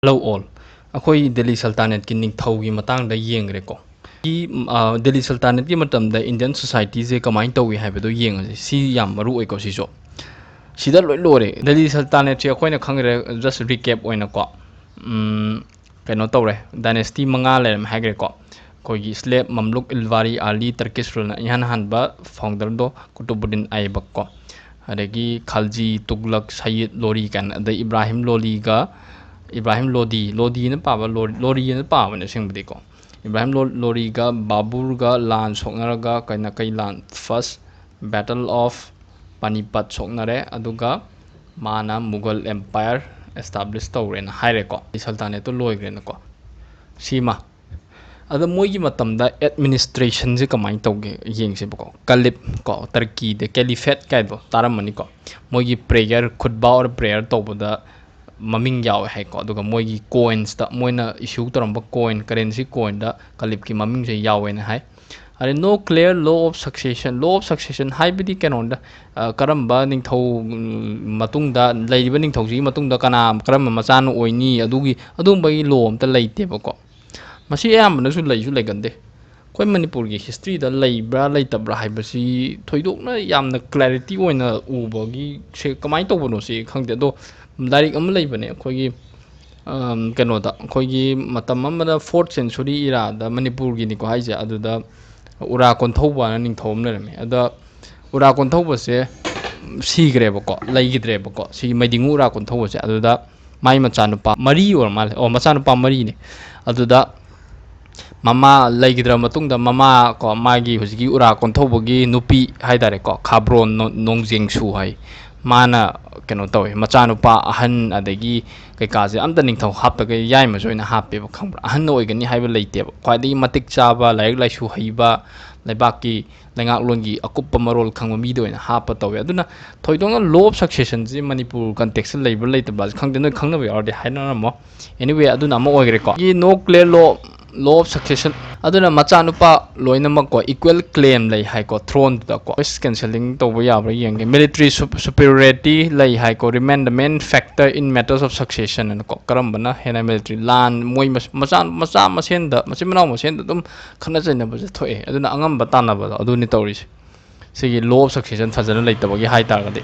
Hello all. Akoi Delhi Sultanate ki ningthau gi matang da yengre ko. Delhi Sultanate ki matam da Indian society je kamai tawi haibado yeng si yam maru oi ko si so. Sida lore Delhi Sultanate che akoi na khangre just recap oina ko. Kaino tawre dynasty manga le haigre ko. Koi gi slave Mamluk Ilwari Ali Turkish rule na ihan hanba founder do Kutubuddin Aibak ko. Adagi Khalji Tughlaq Sayyid Lori kan da Ibrahim Loli ga Ibrahim Lodi na paba Lori na paba na sing budi ko Ibrahim Lori ga Babur ga lan soknara ga kaina kai lan first Battle of Panipat soknare aduga mana Mughal Empire establish tawre na haire ko Sultanate to loigre na ko sima ada moigi matamda administration je kamai tawge yengse ko kalip ko Turkey de caliphate kai do taramani ko moigi prayer khutba or prayer tawboda maming yaw hai ko aduga moigi coins ta moina issue taramba coin currency coin da kalip ki maming je yaw na hai are no clear law of succession hai bidi kenonda karamba ningthau matung da leiba ningthau ji matung da kana karamba machan oini adugi adum bai law am ta leite ba ko masi ayam na su legande koi Manipur gi history da leibra leitabra haibasi thoidokna yamna clarity oina ubagi se kamai tawbono se khangde do direct am leibane khoi kano da khoi matam amada 4th century era da Manipur gi ni ko haije aduda ura konthauba na ningthom lerame ada ura konthauba se sigre ba ko leigidre ba ko si maidingu ura konthauba se aduda mai machanupa mari or mal o machanupa mari ne aduda mama leigidra matungda mama ko magi hujigi ura konthaubogi nupi haidare ko khabron nongjeng su hai mana keno tawe machanupa ahan adagi kaise amta ningthau haptaga yai ma joina happe ba khambra ahan oigani haiba leite ba khwaidagi matik chaba laik laisu haiba laibaki lengak longi akuppa marol khangma mi doina hapa tawe aduna thoidonga law of succession ji Manipur context labor leite ba khangde noi khangna ba yarde haina mo anyway aduna mo oigre ko gi no clear law of succession aduna machanupa loinamak ko equal claim lei hai ko throne da ko voice cancelling to ba yabra yenge military superiority lei hai ko remain the main factor in matters of succession and ko karambana hena military lan moi macha masen da machimnau masen da dum khana chaina ba thoe aduna angam batana ba aduni tawri sigi law of succession fajana leitaba gi hai targade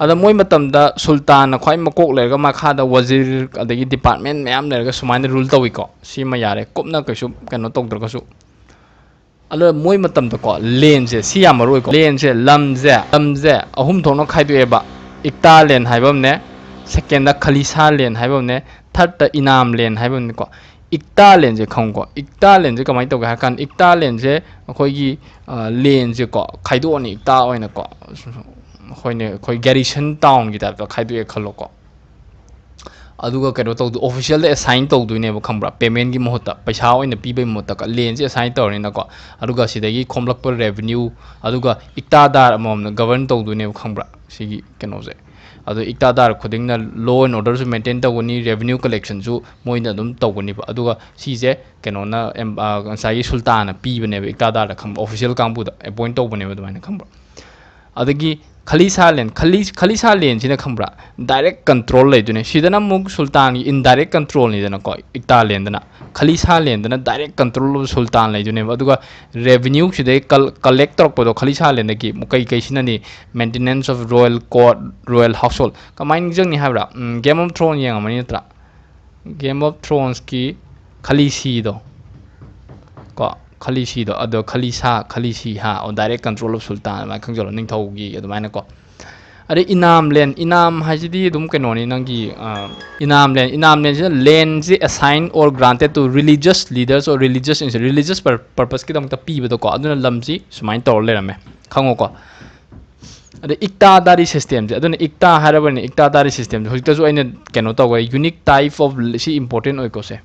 ada moi matamda sultan khwai makok lerga makha da wazir adagi department mayam lerga sumaina rule tawi ko sima yare kopna kaisu kano tokdra kasu ala moi matamda ko len je siya maroi ko len je lamje ahum thongno khaidu eba ikta len haibam ne second da khalisa len haibam ne third da inam len haibam ne ko ikta len je khong ko ikta len je kamai tawga kan ikta len je khoi gi len je ko khaidu ani ikta oina ko khoi garrison town gi ta khaidu e khalo ko aduga kero to official assign to duine ba khambra payment gi mohta paisa oina pibai mohta ka len je assign to rina ko aduga sidagi khomlak per revenue aduga iktadar amom na govern to duine ba khambra sigi keno je adu iktadar khuding na law and order to maintain to goni revenue collection ju moina dum to goni ba aduga si je keno na sai sultan na pi bane ba iktadar da kham official kambu da appoint to bane ba duine khambra adagi Khalisa len sina khambra direct control le dune sidana mug sultan indirect control ni dana ko ikta len dana Khalisa len dana direct control of sultan le dune aduga revenue side collect tor ko Khalisa len ki mukai kai sina ni maintenance of royal court royal household kamain jang ni habra Game of Thrones yang amani tra Game of Thrones ki Khalisi do ko Khalisi do ado Khalisi ha on direct control of sultan ma khangjolo ning thogi adumaina ko are inam len hajidi dum kenoni nangi inam len len je assigned or granted to religious leaders or religious purpose ki dam ta pi bedo ko aduna lamji sumain tor lerame khango ko ade iktadari system je aduna ikta harabani iktadari system hojta jo aina keno to unique type of si important oi ko se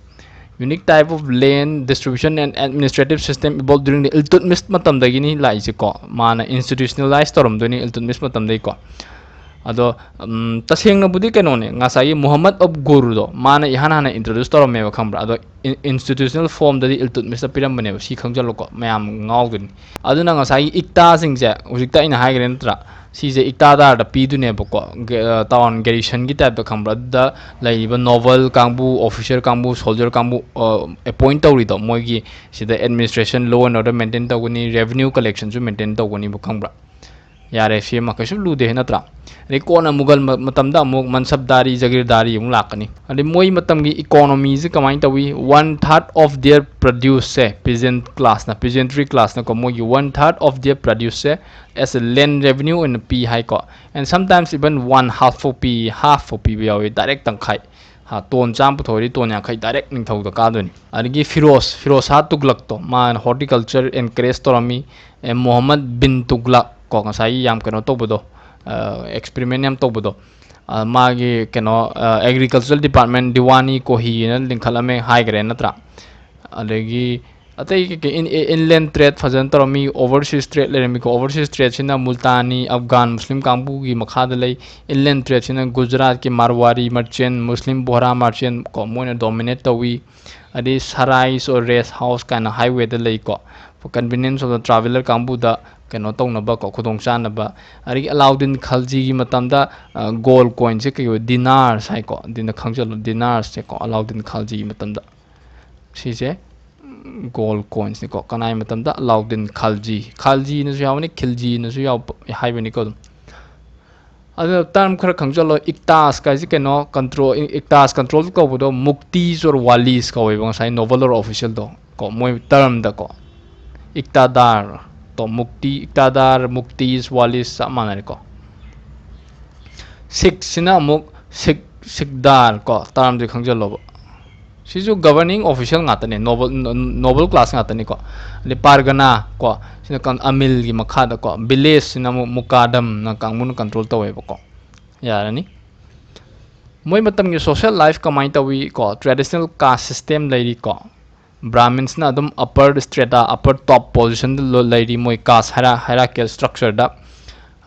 unique type of land distribution and administrative system evolved during the Iltutmish matam dagini lai je ko mana institutionalized torom doni Iltutmish matam dai ko ado taseng na budi keno ne ngasai Muhammad of Guru do mana ihana introduce torom me khambra ado institutional form dadi Iltutmish piram bane si khangjalo ko mayam ngau dun aduna ngasai ikta sing je ujikta ina haigren tra ꯁꯤꯁꯦ ꯏꯛꯇꯥꯗꯥꯔꯗ ꯄꯤꯗꯨꯅꯦꯕꯀꯣ town ꯒꯦꯔꯤꯁꯟꯒꯤ ꯇꯥꯏꯞꯇ ꯈꯪꯕ꯭ꯔꯥ ꯑꯗꯨꯗ ꯂꯩꯔꯤꯕ ꯅꯣꯕꯜ ꯀꯥꯡꯕꯨ officer ꯀꯥꯡꯕꯨ soldier ꯀꯥꯡꯕꯨ ꯑꯦꯄꯣꯏꯟ ꯇꯧꯔꯤꯗꯣ ꯃꯣꯏꯒꯤ ꯁꯤꯗ administration law and order maintain ꯇꯧꯒꯅꯤ ꯔꯦꯚꯦꯅ꯭ꯌꯨ ꯀꯂꯦꯛꯁꯟꯁꯨ ꯃꯦꯟꯇꯦꯟ ꯇꯧꯒꯅꯤꯕ ꯈꯪꯕ꯭ꯔꯥ ꯌꯥꯔꯦ ꯁꯤ ꯑꯃ ꯀꯩꯁꯨ ꯂꯨꯗꯦ ꯅꯠꯇ꯭ꯔꯥ ꯑꯗꯩ ꯀꯣꯟꯅ ꯃꯨꯒꯜ ꯃꯇꯝꯗ ꯑꯃꯨꯛ ꯃꯟꯁꯕꯗꯥꯔꯤ ꯖꯒꯤꯔꯗꯥꯔꯤ ꯑꯃꯨꯛ ꯂꯥꯛꯀꯅꯤ ꯑꯗꯩ ꯃꯣꯏ ꯃꯇꯝꯒꯤ ꯏꯀꯣꯅꯣꯃꯤꯁꯦ ꯀꯃꯥꯏꯅ ꯇꯧꯏ 1/3 of their produce ꯁꯦ ꯄꯤꯖꯦꯟ ꯀ꯭ꯂꯥꯁꯅ ꯄꯤꯖꯦꯟꯇ꯭ꯔꯤ ꯀ꯭ꯂꯥꯁꯅꯀꯣ ꯃꯣꯏꯒꯤ 1/3 of their produce say as a land revenue ꯑꯣꯏꯅ ꯄꯤ ꯍꯥꯏꯀꯣ and sometimes even 1/2 ꯐꯥꯎ ꯄꯤ half ꯐꯥꯎ ꯄꯤꯕ ꯌꯥꯎꯏ ꯗꯥꯏꯔꯦꯛ ꯇꯪꯈꯥꯏ ꯇꯣꯟ ꯆꯥꯝ ꯄꯨꯊꯣꯛꯑꯗꯤ ꯇꯣꯟ ꯌꯥꯡꯈꯩ ꯗꯥꯏꯔꯦꯛ ꯅꯤꯡꯊꯧꯗ ꯀꯥꯗꯣꯏꯅꯤ ꯑꯗꯒꯤ ꯐꯤꯔꯣꯁ ꯇꯨꯒꯂꯛꯇꯣ ꯃꯥꯅ ꯍꯣꯔꯇꯤꯀꯜꯆꯔ ꯑꯦꯟꯀꯔꯦꯖ ꯇꯧꯔꯝꯃꯤ ꯃꯣꯍꯝꯃꯗ ꯕꯤꯟ ꯇꯨꯒꯂꯛ ꯀꯣ ꯉꯁꯥꯏ ꯌꯥꯝ ꯀꯩꯅꯣ ꯇꯧꯕꯗꯣ ꯑꯦꯛꯁꯄꯦꯔꯤꯃꯦꯟ ꯌꯥꯝ ꯇꯧꯕꯗꯣ ꯃꯥꯒꯤ ꯀꯩꯅꯣ ꯑꯦꯒ꯭ꯔꯤꯀꯜꯆꯔꯦꯜ ꯗꯤꯄꯥꯔꯠꯃꯦꯟ ꯗꯤꯋꯥꯅꯤ ꯀꯣꯍꯤꯅ ꯂꯤꯡꯈꯠꯂꯝꯃꯦ ꯍꯥꯏꯈ꯭ꯔꯦ ꯅꯠꯇ꯭ꯔꯥ ꯑꯗꯒꯤ ꯑꯇꯩ ꯏꯟꯂꯦꯟ ꯇ꯭ꯔꯦꯗ ꯐꯖꯅ ꯇꯧꯔꯝꯃꯤ ꯑꯣꯚꯔꯁꯤꯁ ꯇ꯭ꯔꯦꯗ ꯂꯩꯔꯝꯃꯤꯀꯣ ꯑꯣꯚꯔꯁꯤꯁ ꯇ꯭ꯔꯦꯗꯁꯤꯅ ꯃꯨꯜꯇꯥꯅꯤ ꯑꯐꯒꯥꯟ ꯃꯨꯁꯂꯤꯝ ꯀꯥꯡꯕꯨꯒꯤ ꯃꯈꯥꯗ ꯂꯩ ꯏꯟꯂꯦꯟ ꯇ꯭ꯔꯦꯗꯁꯤꯅ ꯒꯨꯖꯔꯥꯠꯀꯤ ꯃꯥꯔꯋꯥꯔꯤ ꯃꯔꯆꯦꯟ ꯃꯨꯁꯂꯤꯝ ꯕꯣꯍꯔꯥ ꯃꯔꯆꯦꯟ ꯀꯣ ꯃꯣꯏꯅ ꯗꯣꯃꯤꯅꯦꯠ ꯇꯧꯋꯤ ꯑꯗꯩ ꯁꯔꯥꯏꯁ ꯑꯣꯔ ꯔꯦꯁ ꯍꯥꯎꯁ ꯀꯥꯏꯅ ꯍꯥꯏꯋꯦꯗ ꯂꯩꯀꯣ ꯀꯟꯚꯤꯅꯤꯌꯟꯁ ꯑꯣꯐ ꯗ ꯇ꯭ꯔꯥꯚꯦꯂꯔ ꯀꯥꯡꯕꯨꯗ ꯀꯩꯅꯣ ꯇꯧꯅꯕ ꯀꯣ ꯈꯨꯗꯣꯡ ꯆꯥꯅꯕ ꯑꯗꯒꯤ ꯑꯂꯥꯎꯗꯤꯟ ꯈꯜꯖꯤꯒꯤ ꯃꯇꯝꯗ ꯒꯣꯜ ꯀꯣꯏꯟꯁꯦ ꯀꯩ ꯑꯣꯏ ꯗꯤꯅꯥꯔꯁ ꯍꯥꯏꯀꯣ ꯑꯗꯨꯅ ꯈꯪꯖꯜꯂꯣ ꯗꯤꯅꯥꯔꯁꯁꯦ ꯀꯣ ꯑꯂꯥꯎꯗꯤꯟ ꯈꯜꯖꯤꯒꯤ ꯃꯇꯝꯗ ꯁꯤꯁꯦ ꯒꯣꯜ ꯀꯣꯏꯟꯁꯅꯤꯀꯣ ꯀꯅꯥꯏ ꯃꯇꯝꯗ ꯑꯂꯥꯎꯗꯤꯟ ꯈꯥꯜꯖꯤꯅꯁꯨ ꯌꯥꯎꯕꯅꯤ ꯈꯤꯜꯖꯤꯅꯁꯨ ꯌꯥꯎꯕ ꯍꯥꯏꯕꯅꯤꯀꯣ ꯑꯗꯨꯝ ꯑꯗꯨꯅ ꯇꯔꯝ ꯈꯔ ꯈꯪꯖꯜꯂꯣ ꯏꯛꯇꯥꯁ ꯀꯥꯏꯁꯦ ꯀꯩꯅꯣ ꯀꯟꯇ꯭ꯔꯣꯜ ꯏꯛꯇꯥꯁ ꯀꯟꯇ꯭ꯔꯣꯜ ꯇꯧꯕꯗꯣ ꯃꯨꯛꯇꯤꯁ ꯑꯣꯔ ꯋꯥꯂꯤꯁ ꯀꯧꯋꯦꯕ ꯉꯁꯥꯏ ꯅꯣꯕꯜ ꯑꯣꯔ ꯑꯣꯐꯤꯁꯤꯌꯦꯜꯗꯣ ꯀꯣ ꯃꯣꯏ ꯇꯔꯝꯗꯀꯣ ꯏꯛꯇꯥꯗꯥꯔ ꯇꯣ ꯃꯨꯛꯇꯤ ꯏꯛꯇꯥꯗꯥꯔ ꯃꯨꯛꯇꯤꯁ ꯋꯥꯂꯤꯁ ꯆꯞ ꯃꯥꯟꯅꯔꯦꯀꯣ ꯁꯤꯛꯁꯤꯅ ꯑꯃꯨꯛ ꯁꯤꯛꯗꯥꯔ ꯀꯣ ꯇꯥꯔꯝꯁꯦ ꯈꯪꯖꯜꯂꯣꯕ ꯁꯤꯁꯨ ꯒꯕꯔꯅꯤꯡ ꯑꯣꯐꯤꯁꯤꯌꯦꯜ ꯉꯥꯛꯇꯅꯦ ꯅꯣꯕꯜ ꯀ꯭ꯂꯥꯁ ꯉꯥꯛꯇꯅꯤꯀꯣ ꯑꯗꯩ ꯄꯥꯔꯒꯅꯥ ꯀꯣ ꯁꯤꯅ ꯑꯃꯤꯜꯒꯤ ꯃꯈꯥꯗ ꯀꯣ ꯚꯤꯂꯦꯖꯁꯤꯅ ꯑꯃꯨꯛ ꯃꯨꯀꯥꯗꯝꯅ ꯀꯥꯡꯕꯨꯅ ꯀꯟꯇ꯭ꯔꯣꯜ ꯇꯧꯋꯦꯕꯀꯣ ꯌꯥꯔꯅꯤ ꯃꯣꯏ ꯃꯇꯝꯒꯤ ꯁꯣꯁꯤꯌꯦꯜ ꯂꯥꯏꯐ ꯀꯃꯥꯏꯅ ꯇꯧꯋꯤ ꯀꯣ ꯇ꯭ꯔꯦꯗꯤꯁꯅꯦꯜ ꯀꯥꯁ ꯁꯤꯁꯇꯦꯝ ꯂꯩꯔꯤ ꯀꯣ ꯕ꯭ꯔꯥꯍꯃꯤꯟꯁꯅ ꯑꯗꯨꯝ ꯑꯞꯄꯔ ꯁ꯭ꯇ꯭ꯔꯦꯇꯥ ꯑꯞꯄꯔ ꯇꯣꯞ ꯄꯣꯖꯤꯁꯟꯗ ꯂꯩꯔꯤ ꯃꯣꯏ ꯀꯥꯁ ꯍꯥꯏꯔꯥꯀꯤꯌꯦꯜ ꯁ꯭ꯇ꯭ꯔꯛꯆꯔꯗ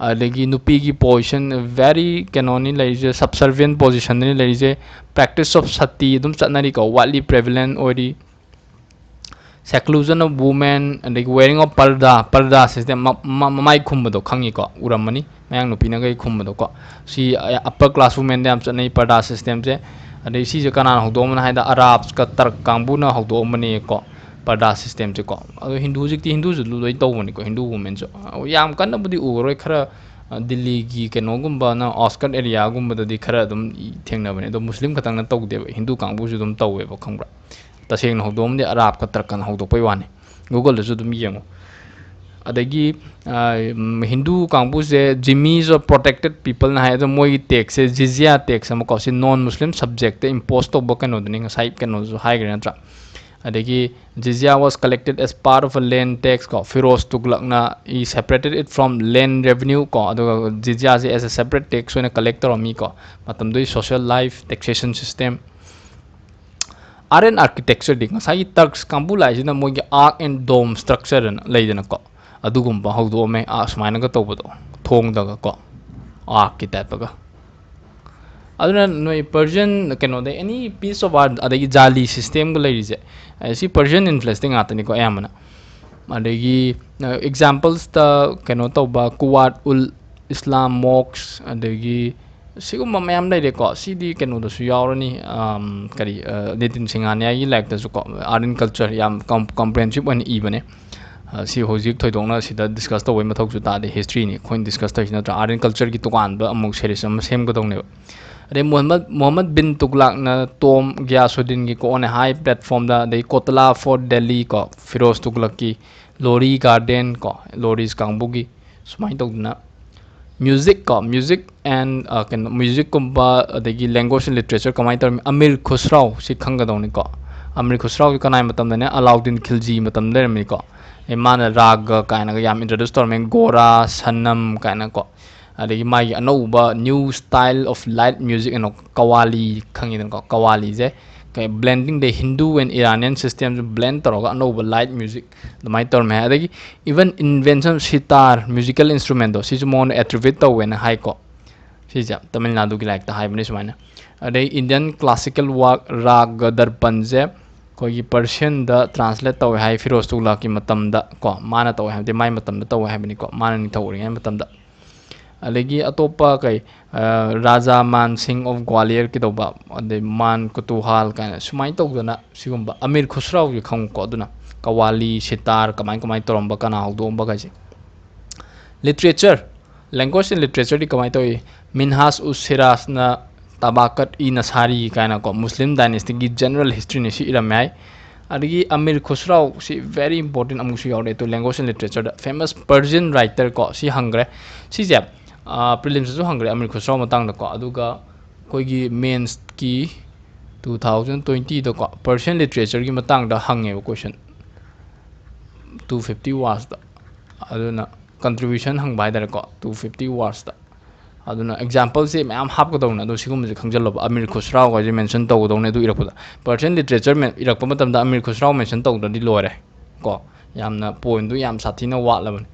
ꯑꯗꯒꯤ ꯅꯨꯄꯤꯒꯤ ꯄꯣꯖꯤꯁꯟ ꯚꯦꯔꯤ ꯀꯩꯅꯣꯅꯤ ꯂꯩꯔꯤꯁꯦ ꯁꯕꯁꯔꯚꯤꯌꯦꯟ ꯄꯣꯖꯤꯁꯟꯗꯅꯤ ꯂꯩꯔꯤꯁꯦ ꯄ꯭ꯔꯦꯛꯇꯤꯁ ꯑꯣꯐ ꯁꯇꯤ ꯑꯗꯨꯝ ꯆꯠꯅꯔꯤꯀꯣ ꯋꯥꯠꯂꯤ ꯄ꯭ꯔꯦꯚꯂꯦꯟ ꯑꯣꯏꯔꯤ ꯁꯦꯀ꯭ꯂꯨꯖꯟ ꯑꯣꯐ ꯋꯨꯃꯦꯟ ꯑꯗꯒꯤ ꯋꯦꯔꯤꯡ ꯑꯣꯐ ꯄꯔꯗꯥ ꯁꯤꯁꯇꯦꯝ ꯃꯃꯥꯏ ꯈꯨꯝꯕꯗꯣ ꯈꯪꯉꯤꯀꯣ ꯎꯔꯝꯃꯅꯤ ꯃꯌꯥꯡ ꯅꯨꯄꯤꯅꯒꯩ ꯈꯨꯝꯕꯗꯣꯀꯣ ꯁꯤ ꯑꯞꯄꯔ ꯀ꯭ꯂꯥꯁ ꯋꯨꯃꯦꯟꯗ ꯌꯥꯝ ꯆꯠꯅꯩ ꯄꯔꯗꯥ ꯁꯤꯁꯇꯦꯝꯁꯦ ꯑꯗꯩ ꯁꯤꯁꯦ ꯀꯅꯥꯅ ꯍꯧꯗꯣꯛꯑꯝꯕꯅꯣ ꯍꯥꯏꯗ ꯑꯔꯥബ്ꯁꯀ ꯇꯔꯛ ꯀꯥꯡꯕꯨꯅ ꯍꯧꯗꯣꯛꯑꯝꯕꯅꯦꯀꯣ ꯄꯔꯗꯥ ꯁꯤꯁꯇꯦꯝꯁꯦꯀꯣ ꯑꯗꯣ ꯍꯧꯖꯤꯛꯇꯤ ꯍꯤꯟꯗꯨꯁꯨ ꯂꯣꯏ ꯇꯧꯕꯅꯤꯀꯣ ꯍꯤꯟꯗꯨ ꯋꯨꯃꯦꯟꯁꯨ ꯌꯥꯝ ꯀꯟꯅꯕꯨꯗꯤ ꯎꯔꯔꯣꯏ ꯈꯔ ꯗꯤꯜꯂꯤꯒꯤ ꯀꯩꯅꯣꯒꯨꯝꯕꯅ ꯑꯥꯎꯠꯁꯀꯠ ꯑꯦꯔꯤꯌꯥꯒꯨꯝꯕꯗꯗꯤ ꯈꯔ ꯑꯗꯨꯝ ꯊꯦꯡꯅꯕꯅꯦ ꯑꯗꯣ ꯃꯨꯁꯂꯤꯝ ꯈꯛꯇꯪꯅ ꯇꯧꯗꯦꯕ ꯍꯤꯟꯗꯨ ꯀꯥꯡꯕꯨꯁꯨ ꯑꯗꯨꯝ ꯇꯧꯋꯦꯕ ꯈꯪꯕ꯭ꯔꯥ ꯇꯁꯦꯡꯅ ꯍꯧꯗꯣꯛꯑꯝꯗꯤ ꯑꯔꯥꯞꯀ ꯇꯔꯛꯀꯅ ꯍꯧꯗꯣꯛꯄꯩ ꯋꯥꯅꯤ ꯒꯨꯒꯜꯗꯁꯨ ꯑꯗꯨꯝ ꯌꯦꯡꯉꯨ ꯑꯗꯒꯤ hindu ꯀꯥꯡꯕꯨꯁꯦ ꯖꯤꯃꯤꯁ ꯑꯣꯐ ꯄ꯭ꯔꯣꯇꯦꯛꯇꯦꯠ ꯄꯤꯄꯜꯅ ꯍꯥꯏ ꯑꯗꯣ ꯃꯣꯏꯒꯤ ꯇꯦꯛꯁꯁꯦ ꯖꯤꯖꯤꯌꯥ ꯇꯦꯛꯁ ꯑꯃꯀꯣ ꯁꯤ ꯅꯣꯟ ꯃꯨꯁꯂꯤꯝ ꯁꯕꯖꯦꯛꯇ ꯏꯝꯄꯣꯁ ꯇꯧꯕ ꯀꯩꯅꯣꯗꯨꯅꯤ ꯉꯁꯥꯏ ꯀꯩꯅꯣꯁꯨ ꯍꯥꯏꯈ꯭ꯔꯦ ꯅꯠꯇ꯭ꯔꯥ ꯑꯗꯒꯤ ꯖꯤꯖꯤꯌꯥ ꯋꯥꯁ ꯀꯂꯦꯛꯇꯦꯠ ꯑꯦꯁ ꯄꯥꯔꯠ ꯑꯣꯐ ꯑ ꯂꯦꯟ ꯇꯦꯛꯁ ꯀꯣ ꯐꯤꯔꯣꯁ ꯇꯨꯒꯂꯛꯅ ꯏ ꯁꯦꯄꯔꯦꯇꯦꯠ ꯏꯠ ꯐ꯭ꯔꯣꯝ ꯂꯦꯟ ꯔꯦꯚꯦꯅ꯭ꯌू ꯀꯣ ꯑꯗꯨꯒ ꯖꯤꯖꯤꯌꯥꯁꯦ ꯑꯦꯁ ꯑꯦ ꯁꯦꯄꯔꯦꯠ ꯇꯦꯛꯁ ꯑꯣꯏꯅ ꯀꯂꯦꯛ ꯇꯧꯔꯝꯃꯤ ꯀꯣ ꯃꯇꯝꯗꯨꯒꯤ social life taxation system art and ꯑꯥꯔꯀꯤꯇꯦꯛꯆꯔꯗꯤ ꯉꯁꯥꯏꯒꯤ ꯇꯔꯛꯁ ꯀꯥꯡꯕꯨ ꯂꯥꯛꯏꯁꯤꯅ ꯃꯣꯏꯒꯤ ꯑꯥꯔꯛ ꯑꯦꯟ ꯗꯣꯝ ꯁ꯭ꯇ꯭ꯔꯛꯆꯔ ꯂꯩꯗꯅꯀꯣ ꯑꯗꯨꯒꯨꯝꯕ ꯍꯧꯗꯣꯛꯑꯝꯃꯦ ꯁꯨꯃꯥꯏꯅꯒ ꯇꯧꯕꯗꯣ ꯊꯣꯡꯗꯒꯀꯣ ꯑꯥꯔꯛꯀꯤ ꯇꯥꯏꯞꯇꯒ ꯑꯗꯨꯅ ꯅꯣꯏ ꯄꯔꯖꯤꯌꯟ ꯀꯩꯅꯣꯗ ꯑꯦꯅꯤ ꯄꯤꯁ ꯑꯣꯐ ꯑꯥꯔꯠ ꯑꯗꯒꯤ ꯖꯥꯂꯤ ꯁꯤꯁꯇꯦꯝꯒ ꯂꯩꯔꯤꯁꯦ ꯁꯤ ꯄꯔꯖꯤꯌꯟ ꯏꯟꯐ꯭ꯂꯨꯌꯦꯟꯁꯇꯩ ꯉꯥꯛꯇꯅꯤꯀꯣ ꯑꯌꯥꯝꯕꯅ ꯑꯗꯒꯤ ꯑꯦꯛꯖꯥꯝꯄꯜꯁꯇ ꯀꯩꯅꯣ ꯇꯧꯕ ꯀꯨꯋꯥꯠ ꯎꯜ ꯏꯁꯂꯥꯝ ꯃꯣꯛꯁ ꯑꯗꯒꯤ ꯁꯤꯒꯨꯝꯕ ꯃꯌꯥꯝ ꯂꯩꯔꯦꯀꯣ ꯁꯤꯗꯤ ꯀꯩꯅꯣꯗꯁꯨ ꯌꯥꯎꯔꯅꯤ ꯀꯔꯤ ꯅꯤꯇꯤꯟ ꯁꯤꯡꯍꯥꯅꯤꯌꯥꯒꯤ ꯂꯥꯏꯔꯤꯛꯇꯁꯨꯀꯣ ꯑꯥꯔꯠ ꯑꯦꯟ ꯀꯜꯆꯔ ꯌꯥꯝ ꯀꯝꯄ꯭ꯔꯦꯟꯁꯤꯞ ꯑꯣꯏꯅ ꯏꯕꯅꯦ ꯁꯤ ꯍꯧꯖꯤꯛ ꯊꯣꯏꯗꯣꯛꯅ ꯁꯤꯗ ꯗꯤꯁꯀꯁ ꯇꯧꯕꯩ ꯃꯊꯧꯁꯨ ꯇꯥꯗꯦ ꯍꯤꯁꯇ꯭ꯔꯤꯅꯤ ꯑꯩꯈꯣꯏꯅ ꯗꯤꯁꯀꯁ ꯇꯧꯔꯤꯁꯤ ꯅꯠꯇ꯭ꯔꯥ ꯑꯥꯔꯠ ꯑꯦꯟ ꯀꯜꯆꯔꯒꯤ ꯇꯣꯉꯥꯟꯕ ꯑꯃꯨꯛ ꯁꯦꯔꯤꯁ ꯑꯃ ꯁꯦꯝꯒꯗꯧꯅꯦꯕ ꯑꯗꯩ ꯃꯣꯍꯝꯃꯗ ꯕꯤꯟ ꯇꯨꯒꯂꯛꯅ ꯇꯣꯝ ꯒ꯭ꯌꯥꯁꯨꯗꯤꯟꯒꯤ ꯀꯣꯟꯅ ꯍꯥꯏ ꯄ꯭ꯂꯦꯠꯐꯣꯝꯗ ꯑꯗꯩ ꯀꯣꯇꯂꯥ ꯐꯣꯔꯠ ꯗꯦꯜꯂꯤ ꯀꯣ ꯐꯤꯔꯣꯁ ꯇꯨꯒꯂꯛꯀꯤ ꯂꯣꯔꯤ ꯒꯥꯔꯗꯦꯟ ꯀꯣ ꯂꯣꯔꯤꯁ ꯀꯥꯡꯕꯨꯒꯤ ꯁꯨꯃꯥꯏꯅ ꯇꯧꯗꯅ ꯃ꯭ꯌꯨꯖꯤꯛ ꯀꯣ ꯃ꯭ꯌꯨꯖꯤꯛ ꯑꯦꯟ ꯀꯩꯅꯣ ꯃ꯭ꯌꯨꯖꯤꯛꯀꯨꯝꯕ ꯑꯗꯒꯤ ꯂꯦꯡꯒ꯭ꯋꯦꯖ ꯑꯦꯟ ꯂꯤꯇꯔꯦꯆꯔ ꯀꯃꯥꯏꯅ ꯇꯧꯔꯃꯤ ꯑꯃꯤꯔ ꯈꯨꯁꯔꯥꯎ ꯁꯤ ꯈꯪꯒꯗꯧꯅꯤꯀꯣ ꯑꯃꯤꯔ ꯈꯨꯁꯔꯥꯎꯁꯤ ꯀꯅꯥꯏ ꯃꯇꯝꯗꯅꯦ ꯑꯂꯥꯎꯗꯤꯟ ꯈꯤꯜꯖꯤ ꯃꯇꯝꯗ ꯂꯩꯔꯝꯃꯤꯀꯣ ꯃꯥꯅ ꯔꯥꯒ ꯀꯥꯏꯅꯒ ꯌꯥꯝ ꯏꯟꯇ꯭ꯔꯣꯗ꯭ꯌꯨꯁ ꯇꯧꯔꯝꯃꯦ ꯒꯣꯔꯥ ꯁꯅꯝ ꯀꯥꯏꯅꯀꯣ ꯑꯗꯒꯤ ꯃꯥꯒꯤ ꯑꯅꯧꯕ new style of light music ꯑꯅ ꯀꯋꯥꯂꯤ ꯈꯪꯉꯤꯗꯅꯀꯣ ꯀꯋꯥꯂꯤꯁꯦ ꯕ꯭ꯂꯦꯟꯗꯤꯡ ꯗ ꯍꯤꯟꯗꯨ ꯑꯦꯟ ꯏꯔꯥꯅꯤꯌꯟ ꯁꯤꯁꯇꯦꯝꯁꯦ ꯕ꯭ꯂꯦꯟ ꯇꯧꯔꯒ ꯑꯅꯧꯕ ꯂꯥꯏꯠ ꯃ꯭ꯌꯨꯖꯤꯛ ꯑꯗꯨꯃꯥꯏꯅ ꯇꯧꯔꯝꯃꯦ ꯍꯥꯏ ꯑꯗꯒꯤ ꯏꯚꯟ ꯏꯟꯚꯦꯟꯁꯟ ꯁꯤꯇꯥꯔ ꯃ꯭ꯌꯨꯖꯤꯀꯦꯜ ꯏꯟꯁꯇ꯭ꯔꯨꯃꯦꯟꯗꯣ ꯁꯤꯁꯨ ꯃꯉꯣꯟꯗ ꯑꯦꯇ꯭ꯔꯤꯕ꯭ꯌꯨꯠ ꯇꯧꯋꯦꯅ ꯍꯥꯏꯀꯣ ꯁꯤꯁꯦ ꯇꯥꯃꯤꯜ ꯅꯥꯗꯨꯒꯤ ꯂꯥꯏꯔꯤꯛꯇ ꯍꯥꯏꯕꯅꯦ ꯁꯨꯃꯥꯏꯅ ꯑꯗꯩ ꯏꯟꯗꯤꯌꯟ ꯀ꯭ꯂꯥꯁꯤꯀꯦꯜ ꯋꯥꯛ ꯔꯥꯒ ꯗꯔꯄꯟꯁꯦ ꯑꯩꯈꯣꯏꯒꯤ ꯄꯔꯁꯤꯌꯟꯗ ꯇ꯭ꯔꯥꯟꯁꯂꯦꯠ ꯇꯧꯋꯦ ꯍꯥꯏ ꯐꯤꯔꯣꯁ ꯇꯨꯒꯂꯛꯀꯤ ꯃꯇꯝꯗ ꯀꯣ ꯃꯥꯅ ꯇꯧꯋꯦ ꯍꯥꯏꯕꯗꯤ ꯃꯥꯏ ꯃꯇꯝꯗ ꯇꯧꯋꯦ ꯍꯥꯏꯕꯅꯤꯀꯣ ꯃꯥꯅ ꯅꯤꯡꯊꯧ ꯑꯣꯏꯔꯤꯉꯩ ꯃꯇꯝꯗ adagi atopa kai Raja Man Singh of Gwalior ki doba ade Man Kutuhal kana sumai tawdana sigumba Amir Khusrau ki khang ko aduna Kawali Sitar kamai toromba kana hawdomba gaji literature language and literature di kamai toy Minhas us Siras na Tabakat i Nasari kana ko Muslim dynasty ki general history ni si iramai adagi Amir Khusrau si very important amusi yaude to language and literature da famous Persian writer ko si hangre si je prelims su hangre Amir Khusrau matang da ko aduga koi gi mains ki 2020 da ko Persian literature ki matang da hange question 250 words da aduna contribution hang bai da ko 250 words da aduna example se mayam hap ko dawna do sigum je khangjalo Amir Khusrau ko je mention taw dawne du irakda Persian literature men irakpa matam da Amir Khusrau mention taw da di lore ko yamna point du yam sathina watlaban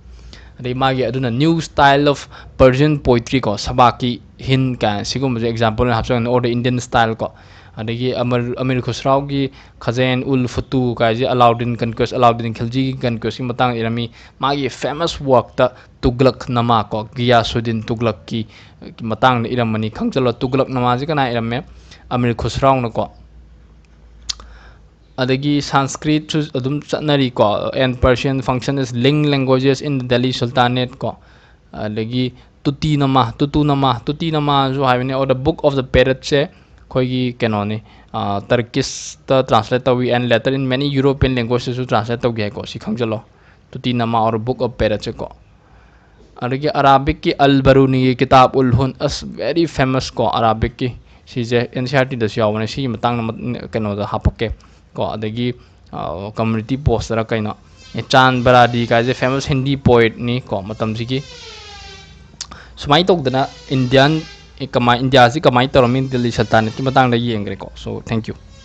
adai magi aduna new style of Persian poetry ko sabaki hin ka sigum je example hapsan or the Indian style ko adagi Amir Khusrau gi Khazen ul Futu ka je Alauddin conquest Alauddin Khilji conquest matang irami magi famous work ta Tughlaq nama ko Ghiyasuddin Tughlaq ki matang na iramani khangjalo Tughlaq nama je kana iramme Amir Khusrau na ko adagi Sanskrit chu adum chatnari ko and Persian function as link languages in the Delhi Sultanate ko adagi Tuti nama jo havene or the book of the parrot se khoi kenoni Turkish ta translate tawi and later in many European languages to translate tawi ko si khangjalo Tuti nama or book of parrot ko adagi Arabic ki Al-Baruni kitab ul-Hun as very famous ko Arabic ki si je NCERT da siawne si matang keno da hapake ko adagi community post ra kaino Chand Baradi ka je famous Hindi poet ni ko matam sigi sumai tok dana India si kamai toromin Delhi Sultanate ki matang da yengre ko so thank you